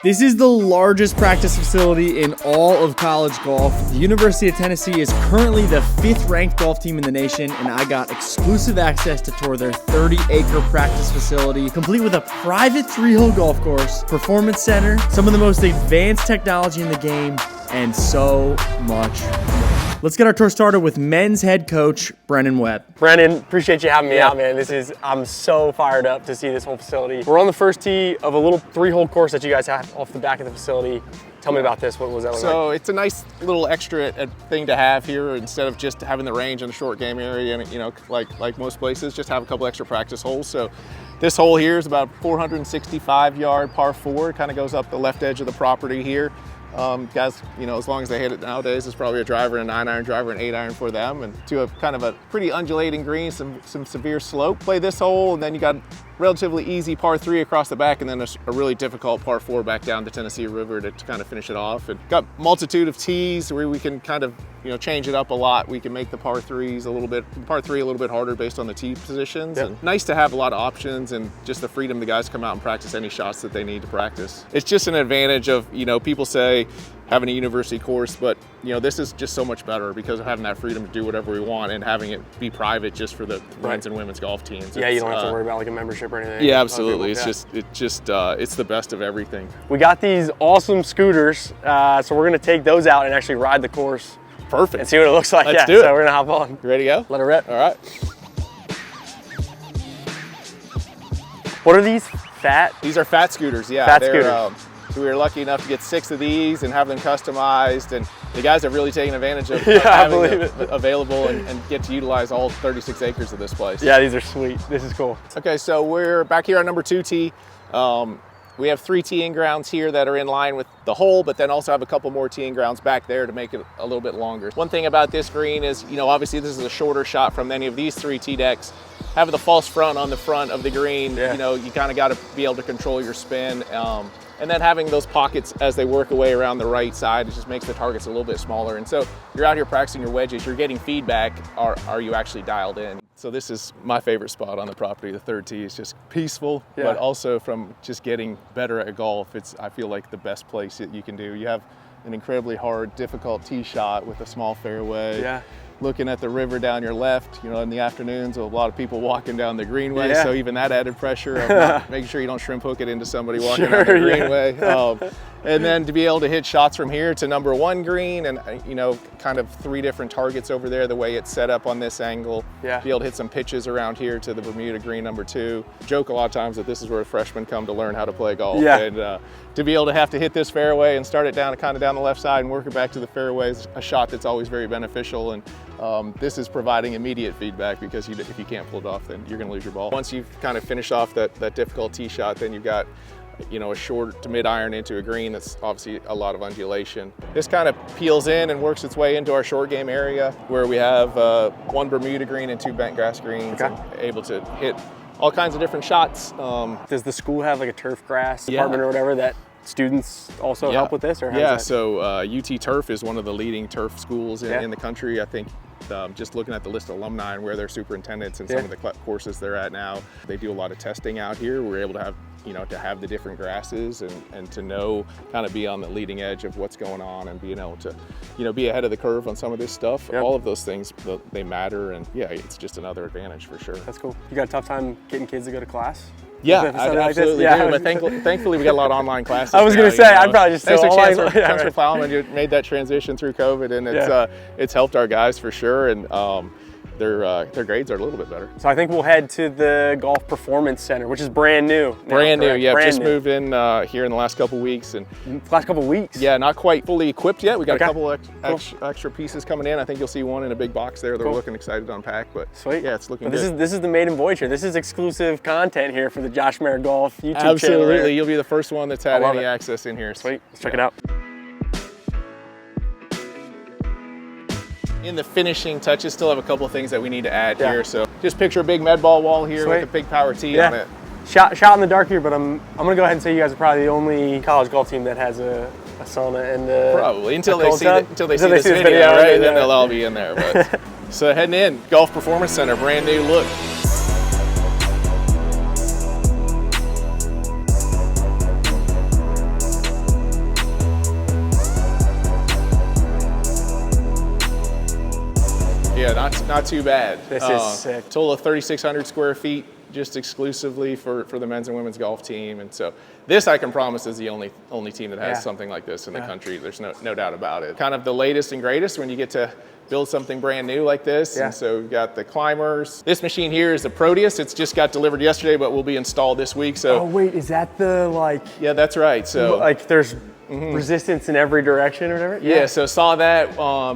This is the largest practice facility in all of college golf. The University of Tennessee is currently the 5th ranked golf team in the nation, and I got exclusive access to tour their 30-acre practice facility, complete with a private 3-hole golf course, performance center, some of the most advanced technology in the game, and so much more. Let's get our tour started with men's head coach, Brennan Webb. Brennan, appreciate you having me out, man. I'm so fired up to see this whole facility. We're on the first tee of a little 3-hole course that you guys have off the back of the facility. Tell me about this. What was that like? So it's a nice little extra thing to have here instead of just having the range in the short game area and, like most places, just have a couple extra practice holes. So this hole here is about 465-yard par 4. It kind of goes up the left edge of the property here. Guys, as long as they hit it nowadays, it's probably a driver, a 9-iron driver, an 8-iron for them, and to a kind of a pretty undulating green, some severe slope. Play this hole, and then you got relatively easy par 3 across the back, and then a really difficult par 4 back down the Tennessee River to kind of finish it off. And got multitude of tees where we can kind of change it up a lot. We can make the par 3 a little bit harder based on the tee positions. Yep. And nice to have a lot of options and just the freedom the guys come out and practice any shots that they need to practice. It's just an advantage of, people say having a university course, but this is just so much better because of having that freedom to do whatever we want and having it be private just for the men's and women's golf teams. Yeah, you don't have to worry about like a membership or anything. Yeah, absolutely. It's the best of everything. We got these awesome scooters, so we're gonna take those out and actually ride the course. Perfect. And see what it looks like. Let's do it. So we're gonna hop on. You ready to go? Let it rip. All right. What are these? Fat? These are fat scooters, yeah. Fat scooters. We were lucky enough to get 6 of these and have them customized, and the guys have really taken advantage of having them available and get to utilize all 36 acres of this place. Yeah, these are sweet. This is cool. Okay, so we're back here on number 2 tee. We have 3 teeing grounds here that are in line with the hole, but then also have a couple more teeing grounds back there to make it a little bit longer. One thing about this green is, obviously this is a shorter shot from any of these 3 tee decks. Having the false front on the front of the green, you kind of got to be able to control your spin. And then having those pockets as they work away around the right side, it just makes the targets a little bit smaller. And so you're out here practicing your wedges, you're getting feedback, are you actually dialed in? So this is my favorite spot on the property. The 3rd tee is just peaceful, but also from just getting better at golf, I feel like the best place that you can do. You have an incredibly hard, difficult tee shot with a small fairway. Yeah. Looking at the river down your left, in the afternoons, a lot of people walking down the greenway, so even that added pressure of making sure you don't shrimp hook it into somebody walking down the greenway. And then to be able to hit shots from here to number 1 green and, kind of 3 different targets over there, the way it's set up on this angle. Yeah. Be able to hit some pitches around here to the Bermuda green number 2. Joke a lot of times that this is where freshmen come to learn how to play golf. Yeah. And to be able to have to hit this fairway and start it down the left side and work it back to the fairway is a shot that's always very beneficial. And this is providing immediate feedback because if you can't pull it off, then you're going to lose your ball. Once you've kind of finished off that difficult tee shot, then you've got a short to mid iron into a green that's obviously a lot of undulation. This kind of peels in and works its way into our short game area where we have 1 Bermuda green and 2 bent grass greens, and able to hit all kinds of different shots. Does the school have like a turf grass department or whatever that students also help with this? Or so UT Turf is one of the leading turf schools in the country. I think just looking at the list of alumni and where their superintendents and some of the courses they're at now, they do a lot of testing out here. We're able to have the different grasses and to kind of be on the leading edge of what's going on and being able to, be ahead of the curve on some of this stuff. All of those things, they matter, and it's just another advantage for sure. That's cool. You got a tough time getting kids to go to class? Yeah, I absolutely do, but thankfully we got a lot of online classes. I was going to say, I'd probably just say online. Thanks for plowing. You made that transition through COVID, and it's helped our guys for sure, and their grades are a little bit better. So I think we'll head to the Golf Performance Center, which is brand new. Brand new, yeah. Just moved in here in the last couple weeks. Last couple weeks? Yeah, not quite fully equipped yet. We got a couple extra pieces coming in. I think you'll see one in a big box there. They're looking excited to unpack, but sweet. Yeah, it's looking good. This is the maiden voyage here. This is exclusive content here for the Josh Merritt Golf YouTube channel. Absolutely, you'll be the first one that's had any access in here. Sweet, let's check it out. In the finishing touches, still have a couple of things that we need to add here. So just picture a big med ball wall here with a big power tee on it. Shot in the dark here, but I'm gonna go ahead and say you guys are probably the only college golf team that has a sauna and probably until they see this video, right? Then they'll all be in there. But so heading in, Golf Performance Center, brand new look. Yeah, not too bad. This is sick. Total of 3,600 square feet, just exclusively for the men's and women's golf team. And so this, I can promise, is the only team that has something like this in the country. There's no doubt about it. Kind of the latest and greatest when you get to build something brand new like this. And so we've got the climbers. This machine here is the Proteus. It's just got delivered yesterday, but will be installed this week. So oh wait, is that the like? Yeah, that's right. So like there's resistance in every direction or whatever? Yeah, so saw that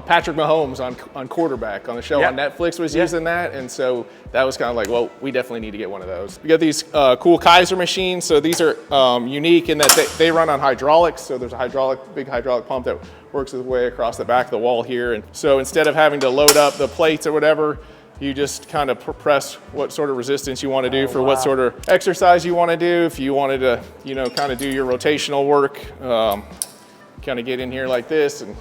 Patrick Mahomes on quarterback on the show on Netflix was using that, and so that was kind of like, well, we definitely need to get one of those. We got these cool Kaiser machines. So these are unique in that they run on hydraulics. So there's a big hydraulic pump that works its way across the back of the wall here. And so instead of having to load up the plates or whatever, you just kind of press what sort of resistance you want to do what sort of exercise you want to do. If you wanted to, kind of do your rotational work, kind of get in here like this and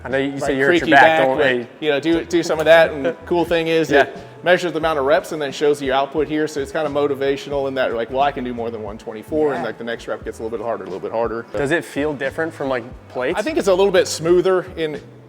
I know you say you're at your back, do some of that. And the cool thing is it measures the amount of reps and then shows you your output here. So it's kind of motivational in that you're like, well, I can do more than 124, and like the next rep gets a little bit harder. Does it feel different from like plates? I think it's a little bit smoother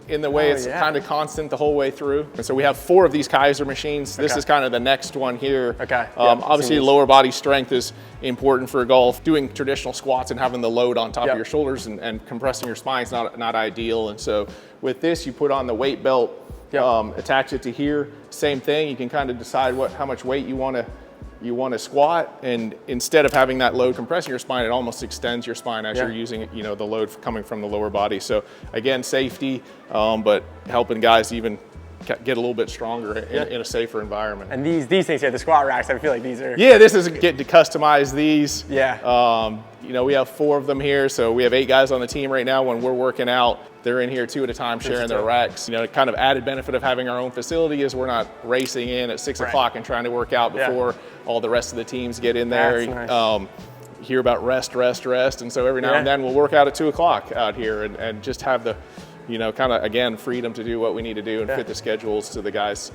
in the way it's kind of constant the whole way through. And so we have 4 of these Kaiser machines. This is kind of the next one here. Okay. Obviously, lower body strength is important for golf. Doing traditional squats and having the load on top of your shoulders and compressing your spine is not ideal. And so with this, you put on the weight belt, attach it to here. Same thing. You can kind of decide how much weight you want to squat, and instead of having that load compressing your spine, it almost extends your spine as you're using the load coming from the lower body. So again, safety, but helping guys even get a little bit stronger in a safer environment. And these things here, the squat racks, I feel like these are... Yeah, this is getting to customize these. Yeah. We have 4 of them here, so we have 8 guys on the team right now. When we're working out, they're in here 2 at a time sharing their racks. Kind of added benefit of having our own facility is we're not racing in at 6 o'clock and trying to work out before all the rest of the teams get in there. That's nice. Hear about rest, and so every now and then we'll work out at 2 o'clock out here and just have the kind of, again, freedom to do what we need to do and fit the schedules to the guys'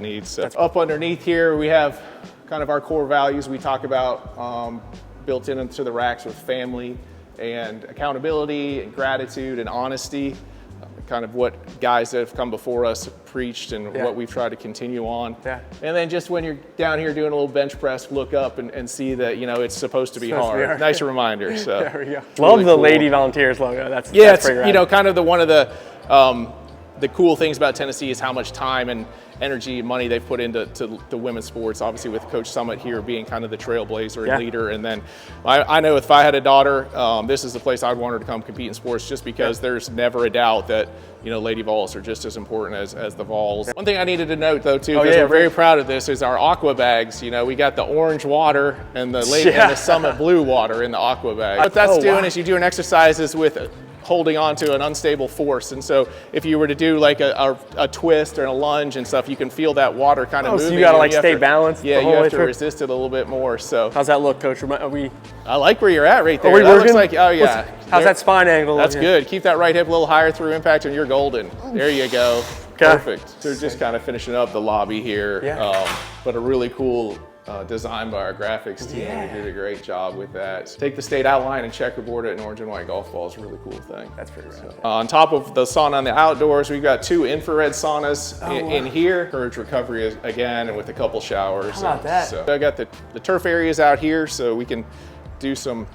needs. So up underneath here, we have kind of our core values we talk about built into the racks with family and accountability and gratitude and honesty, kind of what guys that have come before us have preached and what we've tried to continue on. Yeah. And then just when you're down here doing a little bench press, look up and see that, it's supposed to be hard. Nice reminder. So there we go. Love the cool Lady Volunteers logo. That's it's kind of one of the cool things about Tennessee is how much time and energy and money they've put into the women's sports, obviously with Coach Summit here being kind of the trailblazer and leader. And then I know if I had a daughter, this is the place I'd want her to come compete in sports, just because there's never a doubt that Lady Vols are just as important as the Vols. One thing I needed to note though too, because we're very proud of this, is our aqua bags. We got the orange water and the and the Summit blue water in the aqua bag. What that's doing is you're doing exercises with holding on to an unstable force, and so if you were to do like a twist or a lunge and stuff, you can feel that water kind of moving. So you gotta stay balanced. Yeah, you have to resist it a little bit more. So how's that look, Coach? I like where you're at right there. Are we that working? Looks like how's that spine angle? That's good. Keep that right hip a little higher through impact, and you're golden. There you go. Perfect. So we're just kind of finishing up the lobby here, but a really cool designed by our graphics team. We did a great job with that. Take the state outline and checkerboard it in orange and white golf ball is a really cool thing. That's pretty rad. On top of the sauna on the outdoors, we've got 2 infrared saunas in here. Encourage recovery again, and with a couple showers. How about that? So I got the turf areas out here, so we can do some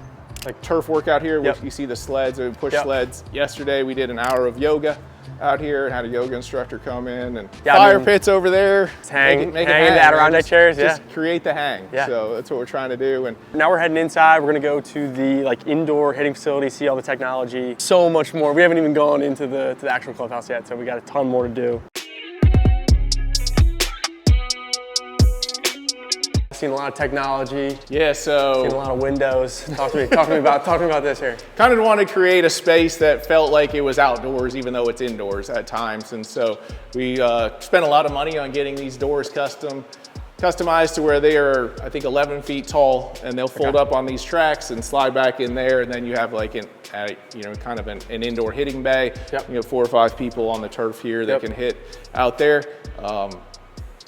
like turf workout here. You see the sleds, we push sleds. Yesterday we did an hour of yoga out here and had a yoga instructor come in, and fire pits over there. Hang the Adirondack chairs, just create the hang. So that's what we're trying to do. And now we're heading inside. We're gonna go to the indoor hitting facility, see all the technology, so much more. We haven't even gone into the actual clubhouse yet, so we got a ton more to do. Seen a lot of technology. Yeah, so seen a lot of windows. Talk to me about this here. Kind of wanted to create a space that felt like it was outdoors, even though it's indoors at times. And so we spent a lot of money on getting these doors customized to where they are, I think, 11 feet tall, and they'll fold up on these tracks and slide back in there. And then you have like kind of an indoor hitting bay. You have 4 or 5 people on the turf here that can hit out there.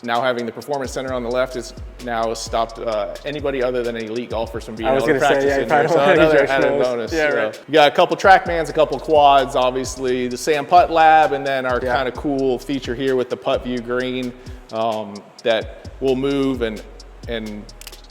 Now having the performance center on the left is now has stopped anybody other than an elite golfers from being I was able to gonna say, practice yeah, you in there. probably So don't want another any added Joe Schmoes. bonus. Yeah, So right. you got a couple TrackMans, a couple quads, obviously the Sam Putt Lab, and then our kind of cool feature here with the Putt View Green that will move and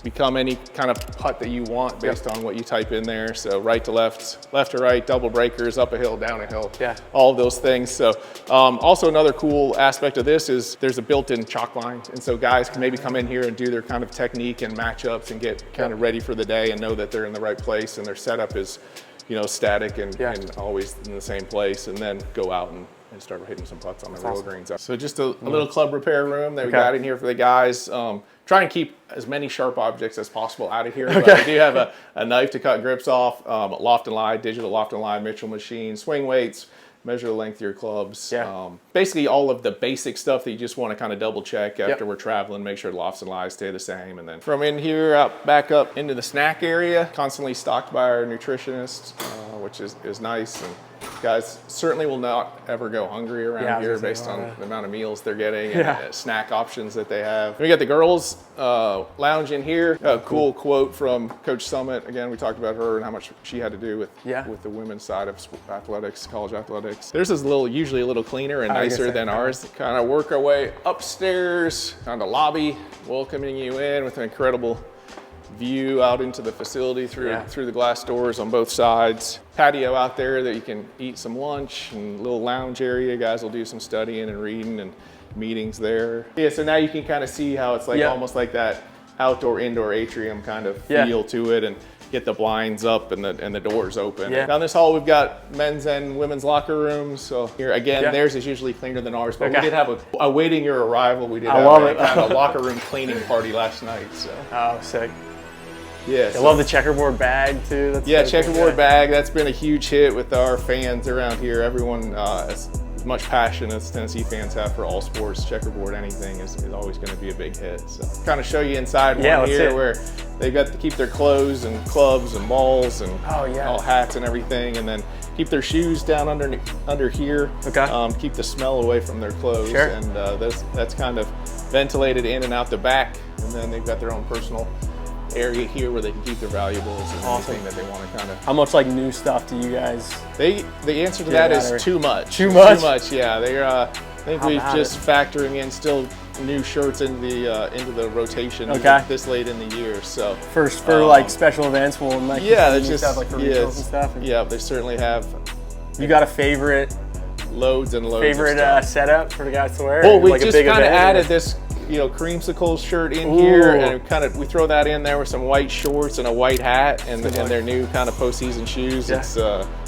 become any kind of putt that you want based on what you type in there. So right to left, left to right, double breakers, up a hill, down a hill, all of those things. So also another cool aspect of this is there's a built-in chalk line. And so guys can maybe come in here and do their kind of technique and matchups and get kind of ready for the day and know that they're in the right place and their setup is, you know, static and always in the same place, and then go out and start hitting some putts on the roll greens. So just a little club repair room that we got in here for the guys. Try and keep as many sharp objects as possible out of here. But we do have a knife to cut grips off, Loft and Lie, digital Loft and Lie, Mitchell machine, swing weights, measure the length of your clubs. Basically all of the basic stuff that you just want to kind of double check after we're traveling, make sure the Lofts and Lies stay the same. And then from in here out back up into the snack area, constantly stocked by our nutritionist, which is nice. And guys certainly will not ever go hungry around here based on the amount of meals they're getting and snack options that they have. We got the girls lounge in here. A cool quote from Coach Summit. Again, we talked about her and how much she had to do with the women's side of athletics, college athletics. Theirs is usually a little cleaner and nicer than ours. Kind of work our way upstairs on the lobby, welcoming you in with an incredible view out into the facility through the glass doors on both sides. Patio out there that you can eat some lunch, and little lounge area. Guys will do some studying and reading and meetings there. Yeah, so now you can kind of see how it's like almost like that outdoor indoor atrium kind of feel to it, and get the blinds up and the doors open. Down this hall we've got men's and women's locker rooms. So here again, theirs is usually cleaner than ours, but we did have awaiting your arrival. We did have a locker room cleaning party last night. So Sick. Yeah, I love the checkerboard bag too. That's so checkerboard cool. bag. That's been a huge hit with our fans around here. Everyone, as much passion as Tennessee fans have for all sports, checkerboard, anything is always going to be a big hit. So kind of show you inside one here where they've got to keep their clothes and clubs and balls and all hats and everything, and then keep their shoes down under here. Keep the smell away from their clothes, and that's kind of ventilated in and out the back, and then they've got their own personal area here where they can keep their valuables and anything that they want to kind of. How much like new stuff do you guys? The answer to that is too much. Too much? Too much. Yeah, they're. I think we're just factoring in still new shirts into the rotation this late in the year. So for like special events, we'll like there's just stuff like for regionals and stuff. Yeah, they certainly have. You got a favorite? Loads and loads. Favorite setup for the guys to wear? Well, we just kind of added this. Creamsicle shirt in here, and we throw that in there with some white shorts and a white hat and their new kind of postseason shoes. It's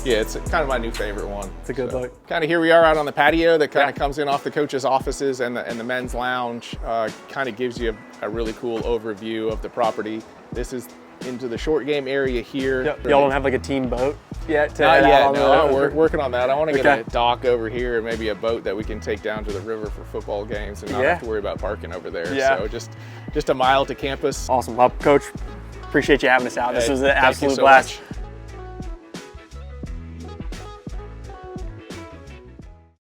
it's kind of my new favorite one. It's a good look. Kind of here we are out on the patio that kind of comes in off the coaches' offices and the men's lounge. Kind of gives you a really cool overview of the property. This is into the short game area here. Y'all don't have like a team boat yet? Not yet, no. We're working on that. I want to get a dock over here and maybe a boat that we can take down to the river for football games and not have to worry about parking over there. So just a mile to campus. Awesome. Well, Coach, appreciate you having us out. This was an absolute so blast. Much.